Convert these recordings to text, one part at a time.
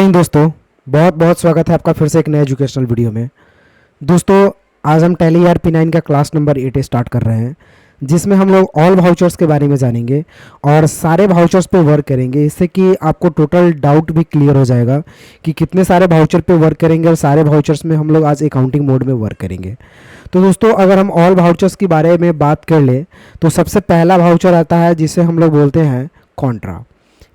दोस्तों, बहुत बहुत स्वागत है आपका फिर से एक नए एजुकेशनल वीडियो में। दोस्तों, आज हम टैली ERP9 का क्लास नंबर 8 स्टार्ट कर रहे हैं, जिसमें हम लोग ऑल वाउचर्स के बारे में जानेंगे और सारे वाउचर्स पे वर्क करेंगे। इससे कि आपको टोटल डाउट भी क्लियर हो जाएगा कि कितने सारे वाउचर पे वर्क करेंगे और सारे वाउचर्स में हम लोग आज अकाउंटिंग मोड में वर्क करेंगे। तो दोस्तों, अगर हम ऑल वाउचर्स के बारे में बात कर ले तो सबसे पहला वाउचर आता है जिसे हम लोग बोलते हैं कॉन्ट्रा।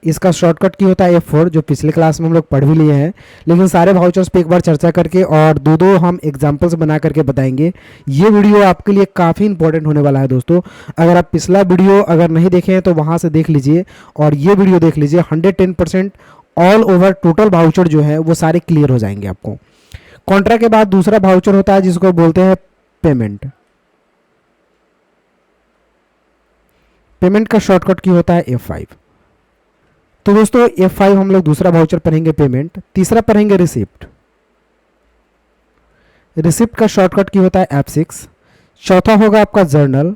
इसका शॉर्टकट की होता है F4, जो पिछले क्लास में हम लोग पढ़ भी लिए हैं, लेकिन सारे वाउचर्स पे एक बार चर्चा करके और दो दो हम एग्जांपल्स बना करके बताएंगे। ये वीडियो आपके लिए काफ़ी इंपॉर्टेंट होने वाला है दोस्तों। अगर आप पिछला वीडियो अगर नहीं देखे हैं तो वहाँ से देख लीजिए और ये वीडियो देख लीजिए। 110% ऑल ओवर टोटल वाउचर जो है वो सारे क्लियर हो जाएंगे आपको। कॉन्ट्रा के बाद दूसरा वाउचर होता है जिसको बोलते हैं पेमेंट। पेमेंट का शॉर्टकट की होता है F5। तो दोस्तों, F5 हम लोग दूसरा वाउचर पढ़ेंगे पेमेंट। तीसरा पढ़ेंगे रिसिप्ट। रिसिप्ट का शॉर्टकट की होता है F6। चौथा होगा आपका जर्नल,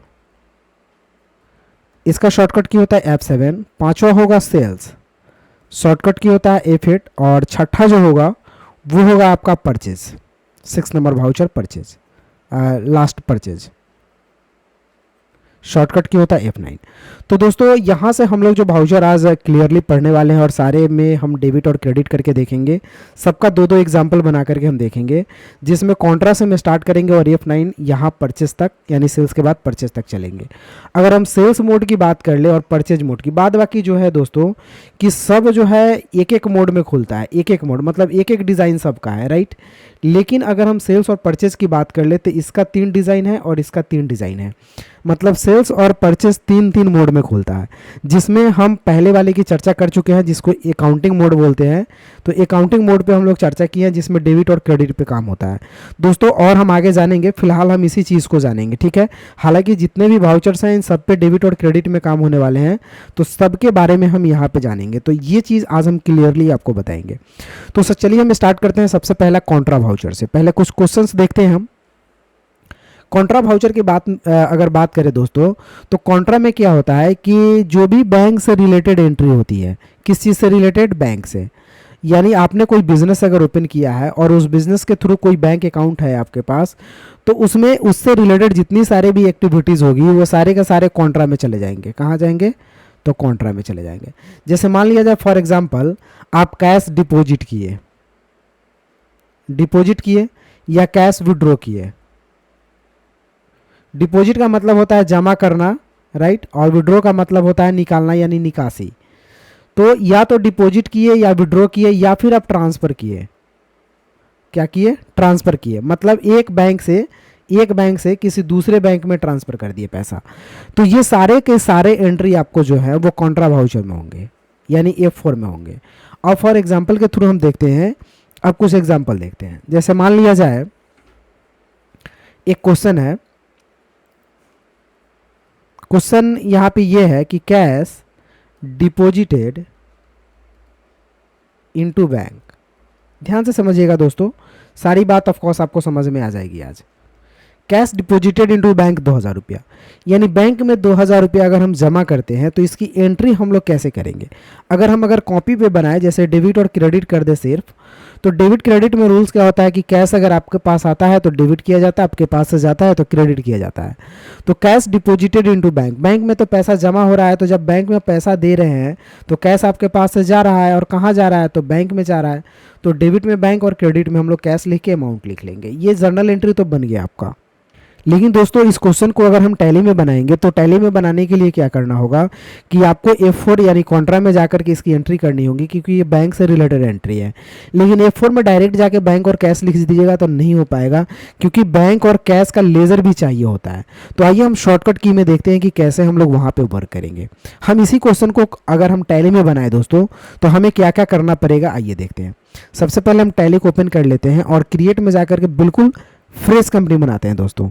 इसका शॉर्टकट की होता है F7। पांचवा होगा सेल्स, शॉर्टकट की होता है F8। और छठा जो होगा वो होगा आपका purchase. 6 number voucher purchase, last purchase, shortcut की होता है F9। तो दोस्तों, यहाँ से हम लोग जो वाउचर आज क्लियरली पढ़ने वाले हैं और सारे में हम डेबिट और क्रेडिट करके देखेंगे। सबका दो दो एग्जाम्पल बना करके हम देखेंगे, जिसमें कॉन्ट्रा से हम स्टार्ट करेंगे और F9 यहाँ परचेज तक, यानी सेल्स के बाद परचेज तक चलेंगे। अगर हम सेल्स मोड की बात कर ले और परचेज मोड की, बाद बाकी जो है दोस्तों कि सब जो है एक एक मोड में खुलता है। एक एक मोड मतलब एक एक डिज़ाइन सबका है, राइट। लेकिन अगर हम सेल्स और परचेज की बात कर ले तो इसका 3 डिज़ाइन है और इसका 3 डिज़ाइन है। मतलब सेल्स और परचेज 3 मोड में खुलता है, जिसमें हम पहले वाले की चर्चा कर चुके हैं जिसको अकाउंटिंग मोड बोलते हैं। तो अकाउंटिंग मोड पे हम लोग चर्चा की है जिसमें डेबिट और क्रेडिट पे काम होता है दोस्तों। और हम आगे जानेंगे, फिलहाल हम इसी चीज़ को जानेंगे, ठीक है। हालांकि जितने भी वाउचर्स हैं इन सब पे डेबिट और क्रेडिट में काम होने वाले हैं, तो सबके बारे में हम यहाँ पे जानेंगे। तो ये चीज़ आज हम क्लियरली आपको बताएंगे। तो चलिए हम स्टार्ट करते हैं सबसे पहला कॉन्ट्रा वाउचर से। पहले कुछ क्वेश्चंस देखते हैं हम। कॉन्ट्रा वाउचर की बात अगर बात करें दोस्तों, तो कॉन्ट्रा में क्या होता है कि जो भी बैंक से रिलेटेड एंट्री होती है, किस चीज़ से रिलेटेड, बैंक से। यानी आपने कोई बिजनेस अगर ओपन किया है और उस बिजनेस के थ्रू कोई बैंक अकाउंट है आपके पास, तो उसमें उससे रिलेटेड जितनी सारे भी एक्टिविटीज़ होगी वो सारे के सारे कॉन्ट्रा में चले जाएंगे। कहाँ जाएंगे? तो कॉन्ट्रा में चले जाएंगे। जैसे मान लिया जाए फॉर एग्जाम्पल आप कैश डिपॉजिट किए या कैश विड्रॉ किए। डिपॉजिट का मतलब होता है जमा करना, राइट, और विड्रॉ का मतलब होता है निकालना यानी निकासी। तो या तो डिपॉजिट किए या विड्रॉ किए या फिर आप ट्रांसफ़र किए। क्या किए? ट्रांसफ़र किए, मतलब एक बैंक से किसी दूसरे बैंक में ट्रांसफ़र कर दिए पैसा। तो ये सारे के सारे एंट्री आपको जो है वो कॉन्ट्रा वाउचर में होंगे, यानी F4 में होंगे। और फॉर एग्जाम्पल के थ्रू हम देखते हैं, अब कुछ एग्जाम्पल देखते हैं। जैसे मान लिया जाए एक क्वेश्चन है, क्वेश्चन यहाँ पे ये है कि कैश डिपॉजिटेड इनटू बैंक। ध्यान से समझिएगा दोस्तों, सारी बात ऑफ कोर्स आपको समझ में आ जाएगी आज। कैश डिपॉजिटेड इनटू बैंक 2000 रुपया, यानी बैंक में 2000 रुपया अगर हम जमा करते हैं तो इसकी एंट्री हम लोग कैसे करेंगे? अगर कॉपी पे बनाए, जैसे डेबिट और क्रेडिट कर दे सिर्फ, तो डेबिट क्रेडिट में रूल्स क्या होता है कि कैश अगर आपके पास आता है तो डेबिट किया जाता है, आपके पास से जाता है तो क्रेडिट किया जाता है। तो cash deposited into bank, bank में तो पैसा जमा हो रहा है, तो जब बैंक में पैसा दे रहे हैं तो कैश आपके पास से जा रहा है और कहाँ जा रहा है? तो बैंक में जा रहा है। तो डेबिट में बैंक और क्रेडिट में हम लोग कैश लिख के अमाउंट लिख लेंगे। ये जर्नल एंट्री तो बन गया आपका। लेकिन दोस्तों, इस क्वेश्चन को अगर हम टैली में बनाएंगे तो टैली में बनाने के लिए क्या करना होगा कि आपको F4 यानी कॉन्ट्रा में जाकर के इसकी एंट्री करनी होगी, क्योंकि ये बैंक से रिलेटेड एंट्री है। लेकिन F4 में डायरेक्ट जाके बैंक और कैश लिख दीजिएगा तो नहीं हो पाएगा, क्योंकि बैंक और कैश का लेजर भी चाहिए होता है। तो आइए हम शॉर्टकट की में देखते हैं कि कैसे हम लोग वहाँ पर वर्क करेंगे। हम इसी क्वेश्चन को अगर हम टैली में बनाए दोस्तों, तो हमें क्या क्या करना पड़ेगा, आइए देखते हैं। सबसे पहले हम टैली को ओपन कर लेते हैं और क्रिएट में जाकर के बिल्कुल फ्रेश कंपनी बनाते हैं दोस्तों।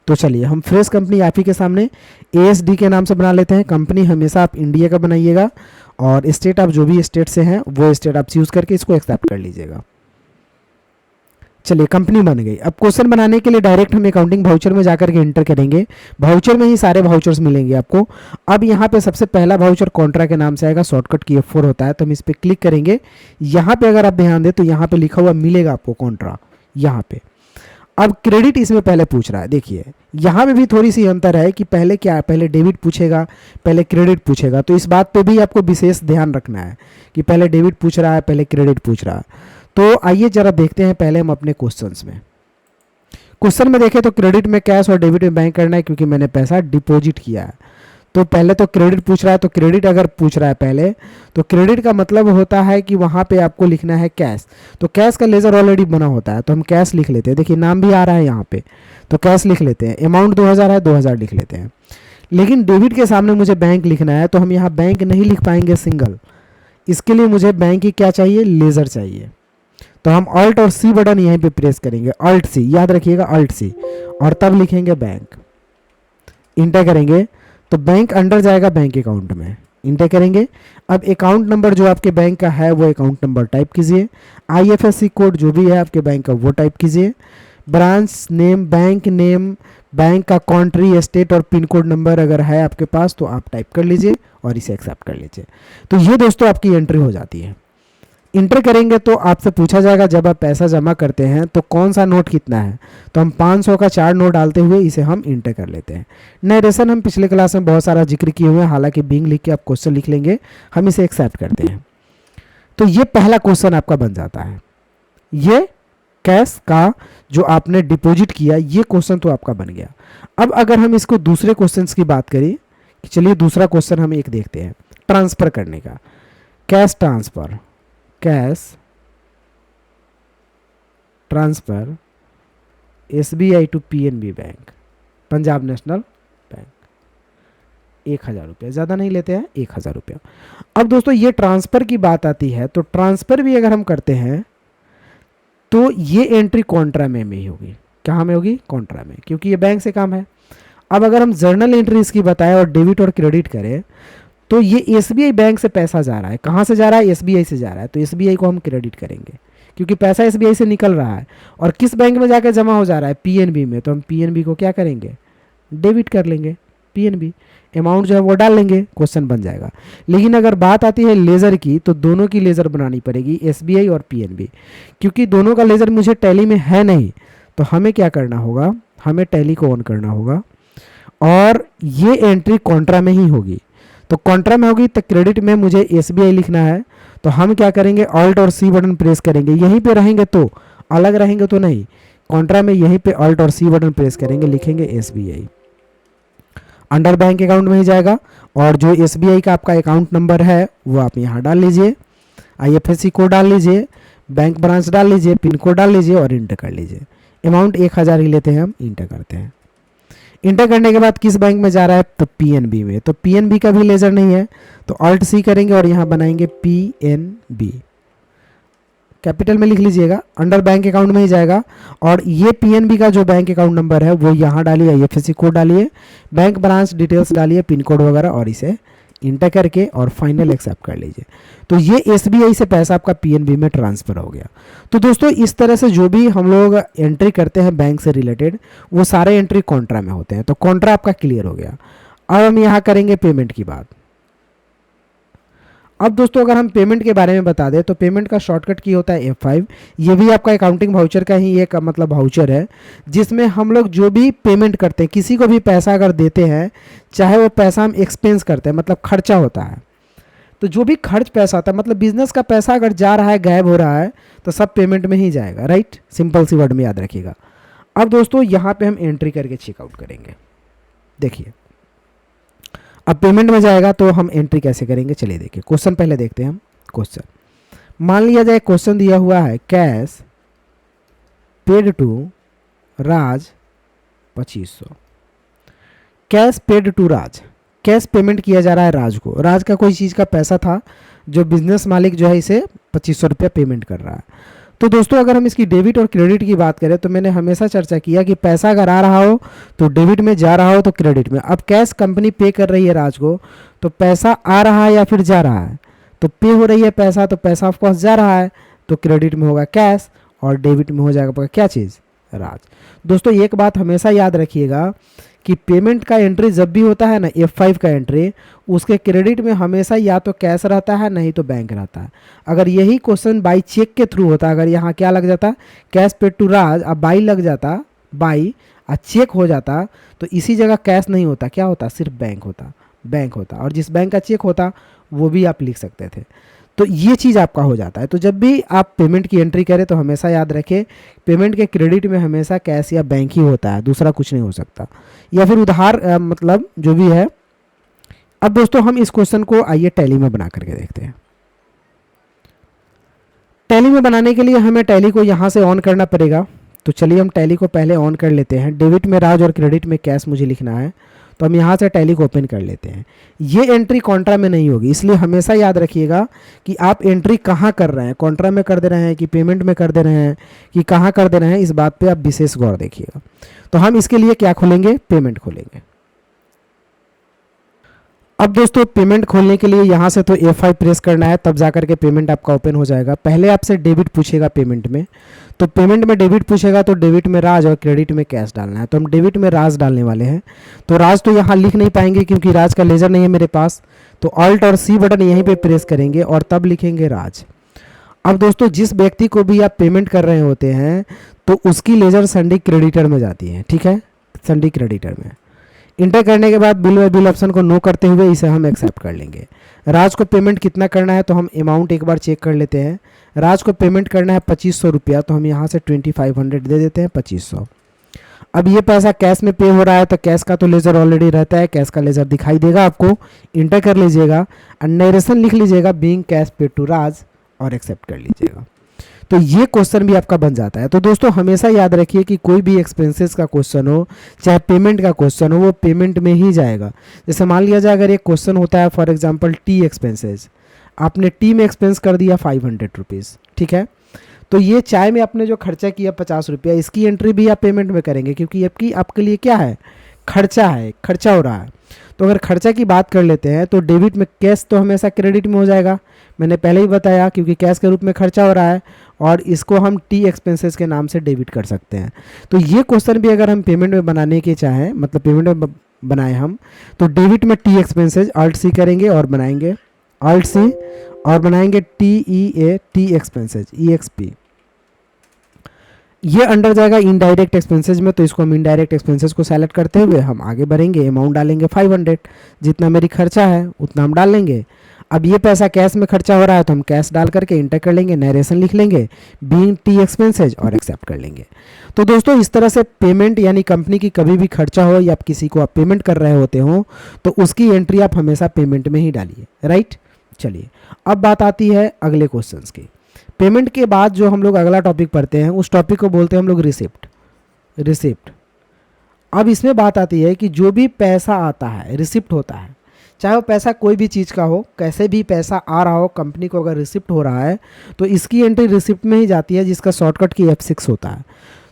तो चलिए हम फ्रेश कंपनी आप ही के सामने ASD के नाम से बना लेते हैं। कंपनी हमेशा आप इंडिया का बनाइएगा और स्टेट आप जो भी स्टेट से हैं वो स्टेट आप चूज़ करके इसको एक्सेप्ट कर लीजिएगा। चलिए कंपनी बन गई। अब क्वेश्चन बनाने के लिए डायरेक्ट हम अकाउंटिंग वाउचर में जाकर के एंटर करेंगे। वाउचर में ही सारे वाउचर्स मिलेंगे आपको। अब यहाँ पे सबसे पहला वाउचर कॉन्ट्रा के नाम से आएगा, शॉर्टकट की F4 होता है, तो हम इस पर क्लिक करेंगे। यहाँ पे अगर आप ध्यान दें तो यहाँ पे लिखा हुआ मिलेगा आपको कॉन्ट्रा यहाँ पे। अब क्रेडिट इसमें पहले पूछ रहा है, देखिए यहाँ पे भी थोड़ी सी अंतर है कि पहले क्या है, पहले डेबिट पूछेगा पहले क्रेडिट पूछेगा। तो इस बात पे भी आपको विशेष ध्यान रखना है कि पहले डेबिट पूछ रहा है पहले क्रेडिट पूछ रहा है। तो आइए जरा देखते हैं पहले हम अपने क्वेश्चंस में। क्वेश्चन में देखें तो क्रेडिट में कैश और डेबिट में बैंक करना है, क्योंकि मैंने पैसा डिपॉजिट किया है। तो पहले तो क्रेडिट पूछ रहा है, तो क्रेडिट अगर पूछ रहा है पहले, तो क्रेडिट का मतलब होता है कि वहाँ पे आपको लिखना है कैश। तो कैश का लेजर ऑलरेडी बना होता है, तो हम कैश लिख लेते हैं। देखिए नाम भी आ रहा है यहाँ पे, तो कैश लिख लेते हैं। अमाउंट 2000 है, 2000 लिख लेते हैं। लेकिन डेबिट के सामने मुझे बैंक लिखना है, तो हम यहाँ बैंक नहीं लिख पाएंगे सिंगल। इसके लिए मुझे बैंक की क्या चाहिए, लेजर चाहिए। तो हम अल्ट और सी बटन यहीं पे प्रेस करेंगे, अल्ट सी, याद रखिएगा अल्ट सी, और तब लिखेंगे बैंक। इंटर करेंगे तो बैंक अंडर जाएगा बैंक अकाउंट में, इंटर करेंगे। अब अकाउंट नंबर जो आपके बैंक का है वो अकाउंट नंबर टाइप कीजिए। IFSC कोड जो भी है आपके बैंक का वो टाइप कीजिए। Branch name, bank name, bank का कंट्री, स्टेट और पिन कोड नंबर अगर है आपके पास तो आप टाइप कर लीजिए और इसे एक्सेप्ट कर लीजिए। तो ये दोस्तों आपकी एंट्री हो जाती है। इंटर करेंगे तो आपसे पूछा जाएगा जब आप पैसा जमा करते हैं तो कौन सा नोट कितना है, तो हम 500 का 4 नोट डालते हुए इसे हम इंटर कर लेते हैं। नरेशन हम पिछले क्लास में बहुत सारा जिक्र किए हुए हैं, हालांकि बिंग लिख के आप क्वेश्चन लिख लेंगे, हम इसे एक्सेप्ट करते हैं। तो ये पहला क्वेश्चन आपका बन जाता है। ये कैश का जो आपने डिपॉजिट किया ये क्वेश्चन तो आपका बन गया। अब अगर हम इसको दूसरे क्वेश्चन की बात करें, चलिए दूसरा क्वेश्चन हम एक देखते हैं ट्रांसफर करने का। Cash transfer, cash transfer SBI to PNB bank, Punjab National Bank, 1000 रुपया, ज़्यादा नहीं लेते हैं, 1000 रुपया। अब दोस्तों ये ट्रांसफ़र की बात आती है, तो ट्रांसफ़र भी अगर हम करते हैं तो ये एंट्री कॉन्ट्रा में ही होगी। कहाँ में होगी, कॉन्ट्रा में, क्योंकि ये बैंक से काम है। अब अगर हम जर्नल एंट्री इसकी बताएं और डेबिट और क्रेडिट करें, तो ये SBI बैंक से पैसा जा रहा है। कहाँ से जा रहा है, SBI से जा रहा है, तो SBI को हम क्रेडिट करेंगे क्योंकि पैसा SBI से निकल रहा है। और किस बैंक में जाकर जमा हो जा रहा है, PNB में, तो हम PNB को क्या करेंगे, डेबिट कर लेंगे। PNB अमाउंट जो है वो डाल लेंगे, क्वेश्चन बन जाएगा। लेकिन अगर बात आती है लेज़र की, तो दोनों की लेज़र बनानी पड़ेगी, SBI और PNB, क्योंकि दोनों का लेज़र मुझे टैली में है नहीं। तो हमें क्या करना होगा, हमें टैली को ऑन करना होगा और ये एंट्री कॉन्ट्रा में ही होगी। तो कॉन्ट्रा में होगी तो क्रेडिट में मुझे SBI लिखना है, तो हम क्या करेंगे, ऑल्ट और सी बटन प्रेस करेंगे। यहीं पे रहेंगे तो, अलग रहेंगे तो नहीं, कॉन्ट्रा में यहीं पे ऑल्ट और सी बटन प्रेस करेंगे, लिखेंगे SBI। अंडर बैंक अकाउंट में ही जाएगा और जो SBI का आपका अकाउंट नंबर है वो आप यहाँ डाल लीजिए, IFSC कोड डाल लीजिए, बैंक ब्रांच डाल लीजिए, पिन कोड डाल लीजिए और इंटर कर लीजिए। अमाउंट 1000 ही लेते हैं हम, इंटर करते हैं। इंटर करने के बाद किस बैंक में जा रहा है, तो PNB में। तो PNB का भी लेजर नहीं है, तो ऑल्ट सी करेंगे और यहाँ बनाएंगे PNB, कैपिटल में लिख लीजिएगा, अंडर बैंक अकाउंट में ही जाएगा। और ये PNB का जो बैंक अकाउंट नंबर है वो यहाँ डालिए, IFSC कोड डालिए, बैंक ब्रांच डिटेल्स डालिए, पिन कोड वगैरह, और इसे इंटर करके और फाइनल एक्सेप्ट कर लीजिए। तो ये SBI से पैसा आपका PNB में ट्रांसफ़र हो गया। तो दोस्तों इस तरह से जो भी हम लोग एंट्री करते हैं बैंक से रिलेटेड, वो सारे एंट्री कॉन्ट्रा में होते हैं। तो कॉन्ट्रा आपका क्लियर हो गया। अब हम यहाँ करेंगे पेमेंट की बात। अब दोस्तों अगर हम पेमेंट के बारे में बता दें तो पेमेंट का शॉर्टकट की होता है F5। ये भी आपका अकाउंटिंग वाउचर का ही एक मतलब वाउचर है, जिसमें हम लोग जो भी पेमेंट करते हैं, किसी को भी पैसा अगर देते हैं, चाहे वो पैसा हम एक्सपेंस करते हैं, मतलब खर्चा होता है, तो जो भी खर्च पैसा आता है, मतलब बिजनेस का पैसा अगर जा रहा है, गायब हो रहा है, तो सब पेमेंट में ही जाएगा, राइट। सिंपल सी वर्ड में याद रखिएगा। अब दोस्तों यहाँ पे हम एंट्री करके चेकआउट करेंगे। देखिए अब पेमेंट में जाएगा तो हम एंट्री कैसे करेंगे, चलिए देखिए। क्वेश्चन पहले देखते हैं हम। क्वेश्चन मान लिया जाए, क्वेश्चन दिया हुआ है cash paid to Raj 2500। Cash paid to Raj, cash payment किया जा रहा है राज को। राज का कोई चीज़ का पैसा था, जो बिजनेस मालिक जो है इसे 2500 रुपया पेमेंट कर रहा है। तो दोस्तों अगर हम इसकी डेबिट और क्रेडिट की बात करें, तो मैंने हमेशा चर्चा किया कि पैसा अगर आ रहा हो तो डेबिट में, जा रहा हो तो क्रेडिट में। अब कैश कंपनी पे कर रही है राज को, तो पैसा आ रहा है या फिर जा रहा है, तो पे हो रही है पैसा, तो पैसा ऑफकोर्स जा रहा है, तो क्रेडिट में होगा कैश, और डेबिट में हो जाएगा आपका क्या चीज़, राज। दोस्तों एक बात हमेशा याद रखिएगा कि पेमेंट का एंट्री जब भी होता है ना, F5 का एंट्री, उसके क्रेडिट में हमेशा या तो कैश रहता है नहीं तो बैंक रहता है। अगर यही क्वेश्चन बाई चेक के थ्रू होता, अगर यहाँ क्या लग जाता, कैश पेड टू राज, अब बाई लग जाता, बाई और चेक हो जाता, तो इसी जगह कैश नहीं होता, क्या होता, सिर्फ बैंक होता, बैंक होता। और जिस बैंक का चेक होता वो भी आप लिख सकते थे। तो ये चीज़ आपका हो जाता है। तो जब भी आप पेमेंट की एंट्री करें तो हमेशा याद रखें पेमेंट के क्रेडिट में हमेशा कैश या बैंक ही होता है, दूसरा कुछ नहीं हो सकता, या फिर उधार मतलब जो भी है। अब दोस्तों हम इस क्वेश्चन को आइए टैली में बना करके देखते हैं। टैली में बनाने के लिए हमें टैली को यहाँ से ऑन करना पड़ेगा। तो चलिए हम टैली को पहले ऑन कर लेते हैं। डेबिट में राज और क्रेडिट में कैश मुझे लिखना है, तो हम यहाँ से टैली को ओपन कर लेते हैं। ये एंट्री कॉन्ट्रा में नहीं होगी, इसलिए हमेशा याद रखिएगा कि आप एंट्री कहाँ कर रहे हैं, कॉन्ट्रा में कर दे रहे हैं कि पेमेंट में कर दे रहे हैं कि कहाँ कर दे रहे हैं, इस बात पे आप विशेष गौर देखिएगा। तो हम इसके लिए क्या खोलेंगे, पेमेंट खोलेंगे। अब दोस्तों पेमेंट खोलने के लिए यहाँ से तो F5 प्रेस करना है, तब जाकर के पेमेंट आपका ओपन हो जाएगा। पहले आपसे डेबिट पूछेगा पेमेंट में, तो पेमेंट में डेबिट पूछेगा तो डेबिट में राज और क्रेडिट में कैश डालना है। तो हम डेबिट में राज डालने वाले हैं। तो राज तो यहाँ लिख नहीं पाएंगे क्योंकि राज का लेजर नहीं है मेरे पास, तो ऑल्ट और C बटन यहीं पर प्रेस करेंगे और तब लिखेंगे राज। अब दोस्तों जिस व्यक्ति को भी आप पेमेंट कर रहे होते हैं तो उसकी लेजर संडी क्रेडिटर में जाती है, ठीक है, संडी क्रेडिटर में। इंटर करने के बाद बिल बिल ऑप्शन को नो करते हुए इसे हम एक्सेप्ट कर लेंगे। राज को पेमेंट कितना करना है तो हम अमाउंट एक बार चेक कर लेते हैं। राज को पेमेंट करना है 2500 रुपया, तो हम यहाँ से 2500 दे देते हैं, 2500। अब ये पैसा कैश में पे हो रहा है तो कैश का तो लेजर ऑलरेडी रहता है, कैश का लेजर दिखाई देगा आपको, इंटर कर लीजिएगा और नरेशन लिख लीजिएगा बीइंग कैश पेड टू राज और एक्सेप्ट कर लीजिएगा। तो ये क्वेश्चन भी आपका बन जाता है। तो दोस्तों हमेशा याद रखिए कि कोई भी एक्सपेंसेस का क्वेश्चन हो चाहे पेमेंट का क्वेश्चन हो, वो पेमेंट में ही जाएगा। जैसे मान लिया जाए अगर एक क्वेश्चन होता है फॉर एग्जांपल टी एक्सपेंसेस, आपने टी में एक्सपेंस कर दिया 500 रुपीज़, ठीक है, तो ये चाय में आपने जो खर्चा किया 50 रुपया, इसकी एंट्री भी आप पेमेंट में करेंगे क्योंकि आपके लिए क्या है, खर्चा है, खर्चा हो रहा है। तो अगर खर्चा की बात कर लेते हैं तो डेबिट में कैश तो हमेशा क्रेडिट में हो जाएगा, मैंने पहले ही बताया, क्योंकि कैश के रूप में खर्चा हो रहा है और इसको हम टी एक्सपेंसेस के नाम से डेबिट कर सकते हैं। तो ये क्वेश्चन भी अगर हम पेमेंट में बनाने के चाहें, मतलब पेमेंट में बनाए हम, तो डेबिट में टी एक्सपेंसेस ऑल्ट सी करेंगे और बनाएंगे ऑल्ट सी और बनाएंगे TEA टी एक्सपेंसेस EXP। ये अंडर जाएगा इनडायरेक्ट एक्सपेंसेस में, तो इसको हम इनडायरेक्ट एक्सपेंसेस को सेलेक्ट करते हुए हम आगे बढ़ेंगे। अमाउंट डालेंगे 500, जितना मेरी खर्चा है उतना हम डाल लेंगे। अब ये पैसा कैश में खर्चा हो रहा है तो हम कैश डाल करके इंटर कर लेंगे, नरेशन लिख लेंगे बीइंग टी एक्सपेंसेज और एक्सेप्ट कर लेंगे। तो दोस्तों इस तरह से पेमेंट यानी कंपनी की कभी भी खर्चा हो या किसी को आप पेमेंट कर रहे होते हो तो उसकी एंट्री आप हमेशा पेमेंट में ही डालिए, राइट। चलिए अब बात आती है अगले क्वेश्चंस की। पेमेंट के बाद जो हम लोग अगला टॉपिक पढ़ते हैं उस टॉपिक को बोलते हैं हम लोग रिसिप्ट। रिसिप्ट अब इसमें बात आती है कि जो भी पैसा आता है रिसिप्ट होता है, चाहे वो पैसा कोई भी चीज़ का हो, कैसे भी पैसा आ रहा हो, कंपनी को अगर रिसिप्ट हो रहा है तो इसकी एंट्री रिसिप्ट में ही जाती है, जिसका शॉर्टकट की F6 होता है।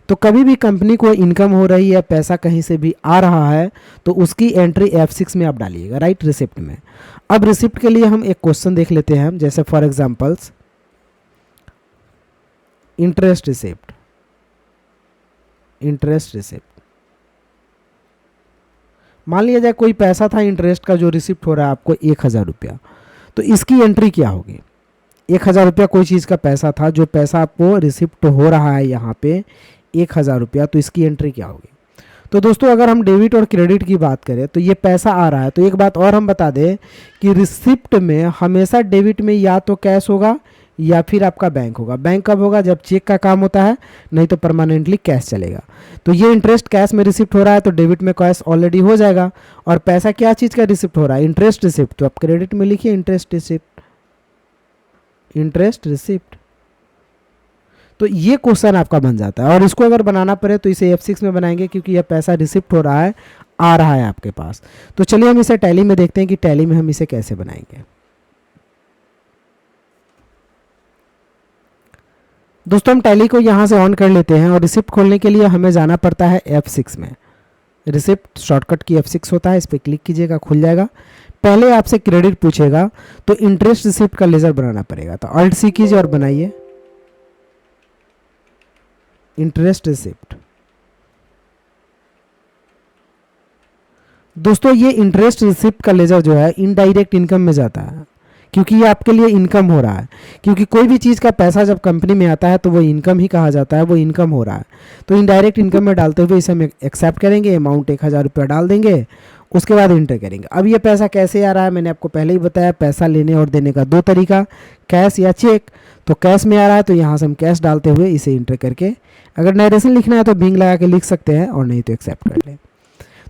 तो कभी भी कंपनी को इनकम हो रही है, पैसा कहीं से भी आ रहा है तो उसकी एंट्री F6 में आप डालिएगा, राइट, रिसिप्ट में। अब रिसिप्ट के लिए हम एक क्वेश्चन देख लेते हैं, जैसे for examples interest receipt. Interest receipt मान लिया जाए कोई पैसा था इंटरेस्ट का जो रिसिप्ट हो रहा है आपको 1000 रुपया, तो इसकी एंट्री क्या होगी। 1000 रुपया कोई चीज़ का पैसा था, जो पैसा आपको रिसिप्ट हो रहा है यहाँ पे 1000 रुपया, तो इसकी एंट्री क्या होगी। तो दोस्तों अगर हम डेबिट और क्रेडिट की बात करें तो ये पैसा आ रहा है, तो एक बात और हम बता दें कि रिसिप्ट में हमेशा डेबिट में या तो कैश होगा या फिर आपका बैंक होगा। बैंक कब होगा, जब चेक का काम होता है, नहीं तो परमानेंटली कैश चलेगा। तो ये इंटरेस्ट कैश में रिसिप्ट हो रहा है तो डेबिट में कैश ऑलरेडी हो जाएगा। और पैसा क्या चीज़ का रिसिप्ट हो रहा है, इंटरेस्ट रिसिप्ट, तो आप क्रेडिट में लिखिए इंटरेस्ट रिसिप्ट, इंटरेस्ट रिसिप्ट। तो ये क्वेश्चन आपका बन जाता है। और इसको अगर बनाना पड़े तो इसे F6 में बनाएंगे क्योंकि यह पैसा रिसिप्ट हो रहा है, आ रहा है आपके पास। तो चलिए हम इसे टैली में देखते हैं कि टैली में हम इसे कैसे बनाएंगे। दोस्तों हम टैली को यहाँ से ऑन कर लेते हैं और रिसिप्ट खोलने के लिए हमें जाना पड़ता है F6 में। रिसिप्ट शॉर्टकट की F6 होता है, इस पर क्लिक कीजिएगा, खुल जाएगा। पहले आपसे क्रेडिट पूछेगा तो इंटरेस्ट रिसिप्ट का लेजर बनाना पड़ेगा, तो ऑल्ट C कीजिए और बनाइए। Interest receipt. दोस्तों ये इंटरेस्ट रिसिप्ट का लेजर जो है इनडायरेक्ट इनकम में जाता है, क्योंकि ये आपके लिए इनकम हो रहा है। क्योंकि कोई भी चीज़ का पैसा जब कंपनी में आता है तो वो इनकम ही कहा जाता है, वो इनकम हो रहा है। तो इनडायरेक्ट इनकम में डालते हुए इसे हम एक्सेप्ट करेंगे, अमाउंट 1000 रुपया डाल देंगे, उसके बाद इंटर करेंगे। अब ये पैसा कैसे आ रहा है, मैंने आपको पहले ही बताया, पैसा लेने और देने का दो तरीका, कैश या चेक। तो कैश में आ रहा है तो यहाँ से हम कैश डालते हुए इसे इंटर करके, अगर नरेशन लिखना है तो बिंग लगा के लिख सकते हैं, और नहीं तो एक्सेप्ट कर लें।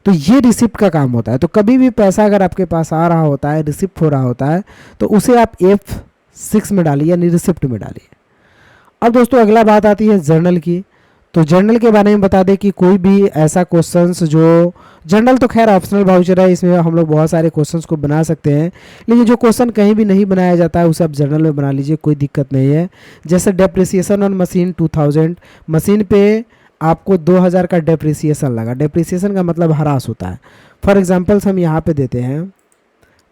तो ये रिसिप्ट का काम होता है। तो कभी भी पैसा अगर आपके पास आ रहा होता है, रिसिप्ट हो रहा होता है, तो उसे आप F6 में डालिए, यानी रिसिप्ट में डालिए। अब दोस्तों अगला बात आती है जर्नल की। तो जर्नल के बारे में बता दें कि कोई भी ऐसा क्वेश्चंस जो, जर्नल तो खैर ऑप्शनल वाउचर है, इसमें हम लोग बहुत सारे क्वेश्चंस को बना सकते हैं, लेकिन जो क्वेश्चन कहीं भी नहीं बनाया जाता है उसे आप जर्नल में बना लीजिए, कोई दिक्कत नहीं है। जैसे डेप्रिसिएशन ऑन मशीन 2000, मशीन पे आपको 2000 का डेप्रिसिएशन लगा। डेप्रिसिएशन का मतलब ह्रास होता है। फॉर एग्जांपल्स हम यहाँ पे देते हैं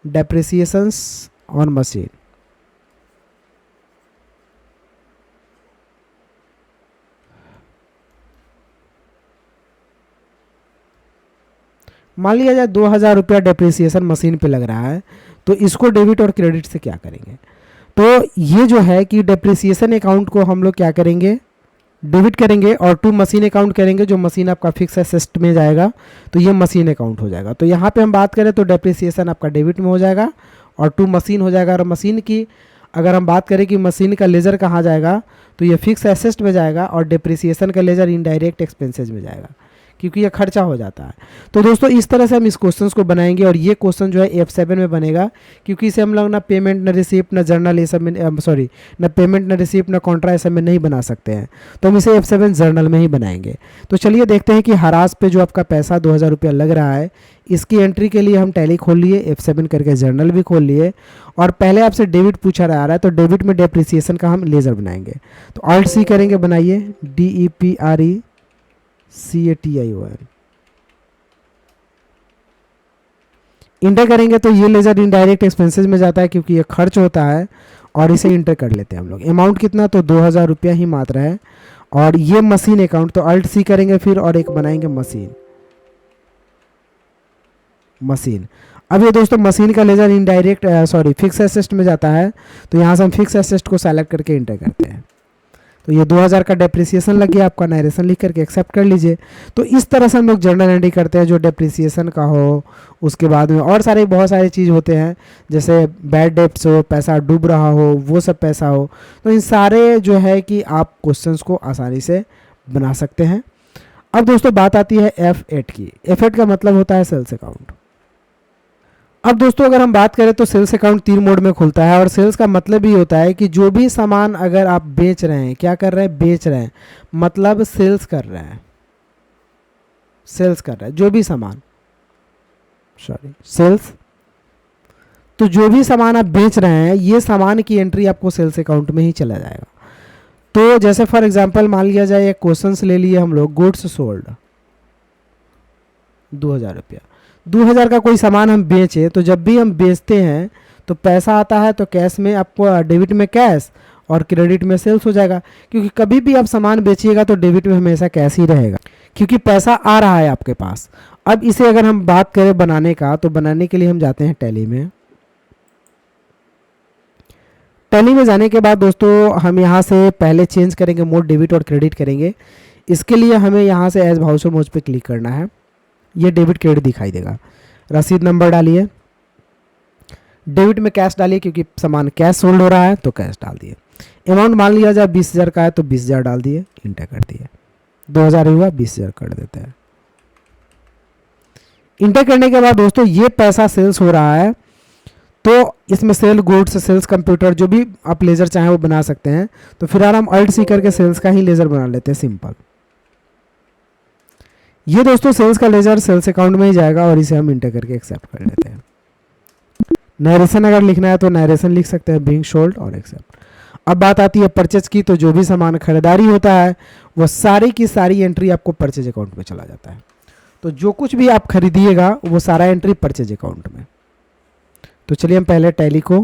डेप्रिसिएशंस ऑन मशीन। मान लिया जाए 2000 रुपया डेप्रिसिएशन मशीन पे लग रहा है, तो इसको डेबिट और क्रेडिट से क्या करेंगे? तो ये जो है कि डेप्रिसिएशन अकाउंट को हम लोग क्या करेंगे, डेबिट करेंगे, और टू मशीन अकाउंट करेंगे, जो मशीन आपका फिक्स एसेट में जाएगा, तो ये मशीन अकाउंट हो जाएगा। तो यहाँ पे हम बात करें तो डेप्रिसिएशन आपका डेबिट में हो जाएगा और टू मशीन हो जाएगा। और मशीन की अगर हम बात करें कि मशीन का लेजर कहाँ जाएगा, तो ये फिक्स एसेट में जाएगा, और डेप्रिसिएशन का लेजर इनडायरेक्ट एक्सपेंसेज में जाएगा, क्योंकि ये खर्चा हो जाता है। तो दोस्तों इस तरह से हम इस क्वेश्चन को बनाएंगे, और ये क्वेश्चन जो है F7 में बनेगा, क्योंकि इसे हम लोग ना पेमेंट न रिसिप्ट न जर्नल ये सब में, सॉरी, न पेमेंट न रिसिप्ट न कॉन्ट्रा ये सब में नहीं बना सकते हैं, तो हम इसे F7 जर्नल में ही बनाएंगे। तो चलिए देखते हैं कि हरास पे जो आपका पैसा 2000 रुपया लग रहा है, इसकी एंट्री के लिए हम टैली खोल लिए, F7 करके जर्नल भी खोल लिए, और पहले आपसे डेबिट पूछा रहा है, तो डेबिट में डेप्रिसिएशन का हम लेजर बनाएंगे। तो Alt C करेंगे, बनाइए DEPRECATION। इंटर करेंगे तो ये लेजर इनडायरेक्ट एक्सपेंसेस में जाता है, क्योंकि ये खर्च होता है, और इसे इंटर कर लेते हैं हम लोग। अमाउंट कितना, तो 2000 रुपया ही मात्र है, और ये मशीन अकाउंट, तो Alt C करेंगे फिर, और एक बनाएंगे मशीन। अब ये दोस्तों मशीन का लेजर इनडायरेक्ट फिक्स एसेट में जाता है, तो यहाँ से हम फिक्स एसेट को सेलेक्ट करके इंटर करते हैं। तो ये 2000 का डेप्रिसिएशन लग गया, आपका नरेशन लिख करके एक्सेप्ट कर लीजिए। तो इस तरह से हम लोग जर्नल एंट्री करते हैं, जो डेप्रिसिएशन का हो, उसके बाद में और सारे बहुत सारे चीज़ होते हैं, जैसे बैड डेप्स हो, पैसा डूब रहा हो, वो सब पैसा हो। तो इन सारे जो है कि आप क्वेश्चंस को आसानी से बना सकते हैं। अब दोस्तों बात आती है F8 की। F8 का मतलब होता है सेल्स अकाउंट। अब दोस्तों अगर हम बात करें तो सेल्स अकाउंट 3 मोड में खुलता है, और सेल्स का मतलब ही होता है कि जो भी सामान अगर आप बेच रहे हैं, क्या कर रहे हैं, बेच रहे हैं, मतलब सेल्स कर रहे हैं, जो भी सामान, सेल्स, तो जो भी सामान आप बेच रहे हैं, ये सामान की एंट्री आपको सेल्स अकाउंट में ही चला जाएगा। तो जैसे फॉर एग्जांपल मान लिया जाए, एक क्वेश्चन ले लिए हम लोग, गुड्स सोल्ड 2000 रुपया, 2000 का कोई सामान हम बेचे, तो जब भी हम बेचते हैं तो पैसा आता है, तो कैश में आपको, डेबिट में कैश और क्रेडिट में सेल्स हो जाएगा। क्योंकि कभी भी आप सामान बेचिएगा तो डेबिट में हमेशा कैश ही रहेगा, क्योंकि पैसा आ रहा है आपके पास। अब इसे अगर हम बात करें बनाने का, तो बनाने के लिए हम जाते हैं टैली में। टैली में जाने के बाद दोस्तों हम यहाँ से पहले चेंज करेंगे मोड, डेबिट और क्रेडिट करेंगे। इसके लिए हमें यहाँ से एज वाउचर मोड पे क्लिक करना है। ये डेबिट क्रेडिट दिखाई देगा। रसीद नंबर डालिए, डेबिट में कैश डालिए, क्योंकि सामान कैश सोल्ड हो रहा है, तो कैश डाल दिए। अमाउंट मान लिया जाए 20,000 का है, तो 20,000 डाल दिए, इंटर कर दिए। 2000 हुआ, 20,000 कर देते हैं। इंटर करने के बाद दोस्तों ये पैसा सेल्स हो रहा है, तो इसमें सेल गुड्स, सेल्स कंप्यूटर, जो भी आप लेजर चाहें वो बना सकते हैं। तो फिर हम Alt C करके सेल्स का ही लेजर बना लेते हैं, सिंपल। ये दोस्तों सेल्स का लेजर सेल्स अकाउंट में ही जाएगा, और इसे हम इंटर करके एक्सेप्ट कर लेते हैं। नरेशन अगर लिखना है तो नरेशन लिख सकते हैं, बीइंग सोल्ड, और एक्सेप्ट। अब बात आती है परचेज की। तो जो भी सामान खरीदारी होता है, वो सारी की सारी एंट्री आपको परचेज अकाउंट में चला जाता है। तो जो कुछ भी आप खरीदिएगा वो सारा एंट्री परचेज अकाउंट में। तो चलिए हम पहले टैली को,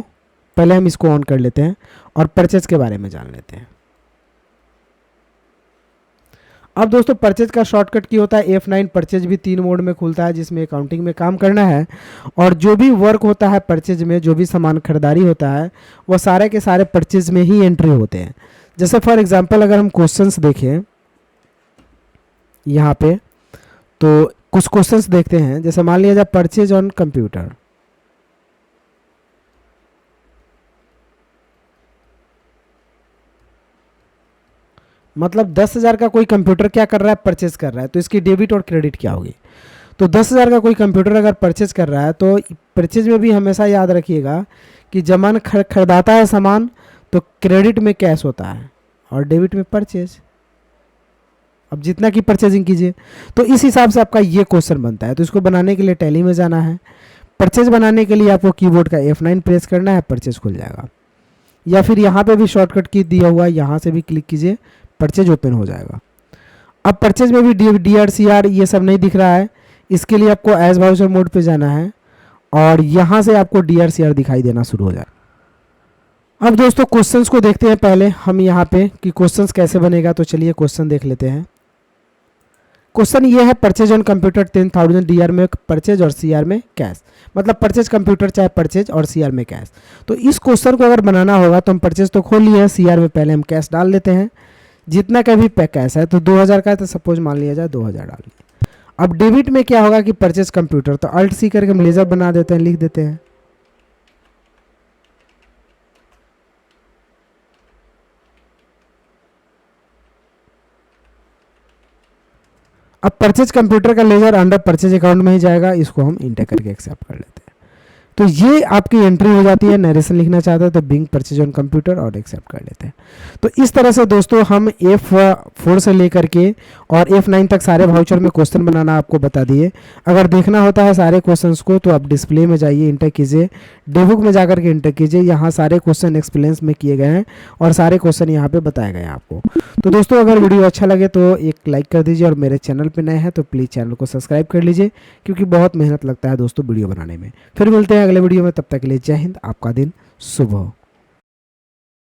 पहले हम इसको ऑन कर लेते हैं और परचेज के बारे में जान लेते हैं। अब दोस्तों परचेज का शॉर्टकट की होता है F9। परचेज भी 3 मोड में खुलता है जिसमें अकाउंटिंग में काम करना है, और जो भी वर्क होता है परचेज में, जो भी सामान खरीदारी होता है वो सारे के सारे परचेज में ही एंट्री होते हैं। जैसे फॉर एग्जांपल अगर हम क्वेश्चंस देखें यहाँ पे, तो कुछ क्वेश्चंस देखते हैं। जैसे मान लिया जाए परचेज ऑन कंप्यूटर, मतलब 10,000 का कोई कंप्यूटर क्या कर रहा है, परचेज कर रहा है, तो इसकी डेबिट और क्रेडिट क्या होगी। तो 10,000 का कोई कंप्यूटर अगर परचेज कर रहा है तो परचेज में भी हमेशा याद रखिएगा कि जब मन खरीदाता है सामान तो क्रेडिट में कैश होता है और डेबिट में परचेज। अब जितना की परचेजिंग कीजिए, तो इस हिसाब से आपका ये क्वेश्चन बनता है। तो इसको बनाने के लिए टैली में जाना है। परचेज बनाने के लिए आपको कीबोर्ड का F9 प्रेस करना है, परचेज खुल जाएगा। या फिर यहाँ पे भी शॉर्टकट की दिया हुआ है, यहाँ से भी क्लिक कीजिए, परचेज ओपन हो जाएगा। अब परचेज में भी DRCR ये सब नहीं दिख रहा है, इसके लिए आपको एज वाउचर मोड पे जाना है और यहाँ से आपको DRCR दिखाई देना शुरू हो जाएगा। अब दोस्तों क्वेश्चंस को देखते हैं पहले हम यहाँ पे कि क्वेश्चंस कैसे बनेगा। तो चलिए क्वेश्चन देख लेते हैं। क्वेश्चन ये है परचेज ऑन कंप्यूटर 10,000 DR में परचेज और CR में कैश, मतलब परचेज कंप्यूटर चाहे परचेज और CR में कैश। तो इस क्वेश्चन को अगर बनाना होगा तो हम परचेज तो खोल लिए हैं, CR में पहले हम कैश डाल लेते हैं। जितना का भी कैश है तो 2,000 का है तो सपोज मान लिया जाए 2,000 डाल लिया। अब डेबिट में क्या होगा कि परचेज कंप्यूटर, तो अल्ट C करके हम लेजर बना देते हैं, लिख देते हैं। अब परचेज कंप्यूटर का लेजर अंडर परचेज अकाउंट में ही जाएगा, इसको हम इंटर करके एक्सेप्ट कर लेते हैं। तो ये आपकी एंट्री हो जाती है। नरेशन लिखना चाहते हैं तो बिंग परचेज ऑन कंप्यूटर और एक्सेप्ट कर लेते हैं। तो इस तरह से दोस्तों हम F4 से लेकर के और F9 तक सारे वाउचर में क्वेश्चन बनाना आपको बता दिए। अगर देखना होता है सारे क्वेश्चंस को तो आप डिस्प्ले में जाइए, इंटर कीजिए, डेबुक में जाकर के इंटर कीजिए। यहाँ सारे क्वेश्चन एक्सप्लेन्स में किए गए हैं और सारे क्वेश्चन यहाँ पे बताए गए हैं आपको। तो दोस्तों अगर वीडियो अच्छा लगे तो एक लाइक कर दीजिए, और मेरे चैनल पर नए हैं तो प्लीज़ चैनल को सब्सक्राइब कर लीजिए, क्योंकि बहुत मेहनत लगता है दोस्तों वीडियो बनाने में। फिर मिलते हैं अगले वीडियो में, तब तक के लिए जय हिंद, आपका दिन शुभ हो।